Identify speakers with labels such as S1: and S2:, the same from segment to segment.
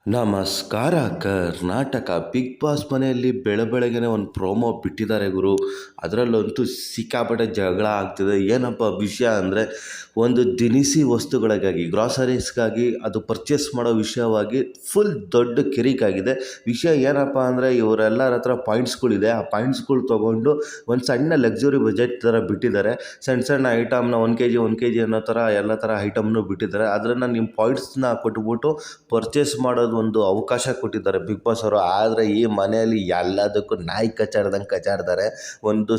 S1: ನಮಸ್ಕಾರ Karnataka. Big boss ಮನೆಯಲ್ಲಿ ಬೆಳಬೆಳಗ್ಗೆನೆ ಒಂದು ಪ್ರೋಮೋ ಬಿಟ್ಟಿದ್ದಾರೆ ಗುರು. ಅದರಲ್ಲಂತೂ ಸಿಕ್ಕಾಪಟ್ಟೆ ಜಗಳ ಆಗ್ತಿದೆ. ಏನಪ್ಪ ವಿಷಯ ಅಂದರೆ, ಒಂದು ದಿನಸಿ ವಸ್ತುಗಳಿಗಾಗಿ, ಗ್ರಾಸರೀಸ್ಗಾಗಿ ಅದು ಪರ್ಚೇಸ್ ಮಾಡೋ ವಿಷಯವಾಗಿ ಫುಲ್ ದೊಡ್ಡ ಕಿರಿಕಾಗಿದೆ. ವಿಷಯ ಏನಪ್ಪ ಅಂದರೆ, ಇವರೆಲ್ಲರ ಹತ್ರ ಪಾಯಿಂಟ್ಸ್ಗಳಿದೆ. ಆ ಪಾಯಿಂಟ್ಸ್ಗಳು ತೊಗೊಂಡು ಒಂದು ಸಣ್ಣ ಲಕ್ಸುರಿ ಬಜೆಟ್ ಥರ ಬಿಟ್ಟಿದ್ದಾರೆ. ಸಣ್ಣ ಸಣ್ಣ ಐಟಮ್ನ 1 kg ಅನ್ನೋ ಥರ ಎಲ್ಲ ಥರ ಐಟಮ್ನು ಬಿಟ್ಟಿದ್ದಾರೆ. ಅದನ್ನು ನಿಮ್ಮ ಪಾಯಿಂಟ್ಸ್ನ ಕೊಟ್ಬಿಟ್ಟು ಪರ್ಚೇಸ್ ಮಾಡೋದು ಒಂದು ಅವಕಾಶ ಕೊಟ್ಟಿದ್ದಾರೆ ಬಿಗ್ ಬಾಸ್ ಅವರು. ಆದರೆ ಈ ಮನೆಯಲ್ಲಿ ಎಲ್ಲದಕ್ಕೂ ನಾಯಿ ಕಚ್ಚಾಡ್ತಾರೆ. ಒಂದು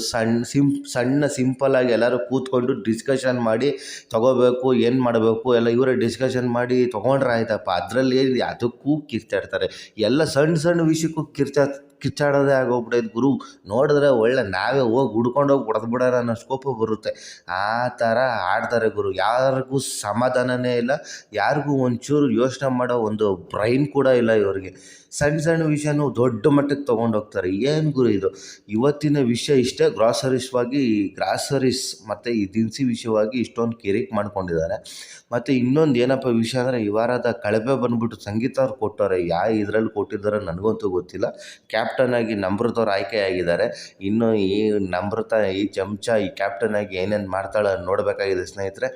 S1: ಸಣ್ಣ ಸಿಂಪಲ್ ಆಗಿ ಎಲ್ಲರೂ ಕೂತ್ಕೊಂಡು ಡಿಸ್ಕಷನ್ ಮಾಡಿ ತಗೋಬೇಕು, ಏನು ಮಾಡಬೇಕು ಎಲ್ಲ ಇವರೇ ಡಿಸ್ಕಷನ್ ಮಾಡಿ ತೊಗೊಂಡ್ರೆ ಆಯ್ತಪ್ಪ. ಅದರಲ್ಲಿ ಅದಕ್ಕೂ ಕಿರ್ಚಾಡ್ತಾರೆ. ಎಲ್ಲ ಸಣ್ಣ ವಿಷಯಕ್ಕೂ ಕಿಚ್ಚಾಡೋದೇ ಆಗೋಗ್ಬಿಟ್ಟೈತೆ ಗುರು. ನೋಡಿದ್ರೆ ಒಳ್ಳೆ ನಾವೇ ಹೋಗಿ ಹುಡ್ಕೊಂಡೋಗಿ ಹೊಡೆದ್ಬಿಡೋಣ ಅನ್ನೋ ಸ್ಕೋಪು ಬರುತ್ತೆ. ಆ ಥರ ಆಡ್ತಾರೆ ಗುರು. ಯಾರಿಗೂ ಸಮಾಧಾನನೇ ಇಲ್ಲ, ಯಾರಿಗೂ ಒಂಚೂರು ಯೋಚನೆ ಮಾಡೋ ಒಂದು ಬ್ರೈನ್ ಕೂಡ ಇಲ್ಲ ಇವರಿಗೆ. ಸಣ್ಣ ವಿಷಯನೂ ದೊಡ್ಡ ಮಟ್ಟಕ್ಕೆ ತೊಗೊಂಡೋಗ್ತಾರೆ. ಏನು ಗುರು ಇದು? ಇವತ್ತಿನ ವಿಷಯ ಇಷ್ಟೇ. ಗ್ರಾಸರೀಸ್ ಮತ್ತು ಈ ದಿನಸಿ ವಿಷಯವಾಗಿ ಇಷ್ಟೊಂದು ಕಿರಿಕ್ ಮಾಡ್ಕೊಂಡಿದ್ದಾರೆ. ಮತ್ತು ಇನ್ನೊಂದು ಏನಪ್ಪ ವಿಷಯ ಅಂದರೆ, ಈ ವಾರದ ಕಳಪೆ ಬಂದುಬಿಟ್ಟು ಸಂಗೀತ ಅವ್ರು ಕೊಟ್ಟವ್ರೆ. ಇದರಲ್ಲಿ ಕೊಟ್ಟಿದ್ದಾರೋ ನನಗಂತೂ ಗೊತ್ತಿಲ್ಲ. ಕ್ಯಾಪ್ಟನ್ ಆಗಿ ನಮ್ರತ ಅವ್ರು ಆಯ್ಕೆಯಾಗಿದ್ದಾರೆ. ಇನ್ನು ಈ ನಮ್ರತ, ಈ ಚಮಚ, ಈ ಕ್ಯಾಪ್ಟನ್ ಆಗಿ ಏನೇನು ಮಾಡ್ತಾಳೆ ನೋಡಬೇಕಾಗಿದೆ ಸ್ನೇಹಿತರೆ.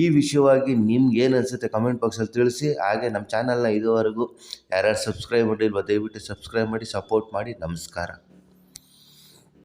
S1: ಈ ವಿಷಯವಾಗಿ ನಿಮ್ಗೆ ಏನು ಅನಿಸುತ್ತೆ ಕಮೆಂಟ್ ಬಾಕ್ಸಲ್ಲಿ ತಿಳಿಸಿ. ಹಾಗೆ ನಮ್ಮ ಚಾನಲ್ನ ಇದುವರೆಗೂ ಯಾರ್ಯಾರು ಸಬ್ಸ್ಕ್ರೈಬ್ ಮಾಡಿಲ್ವೋ ದಯವಿಟ್ಟು ಸಬ್ಸ್ಕ್ರೈಬ್ ಮಾಡಿ, ಸಪೋರ್ಟ್ ಮಾಡಿ. ನಮಸ್ಕಾರ.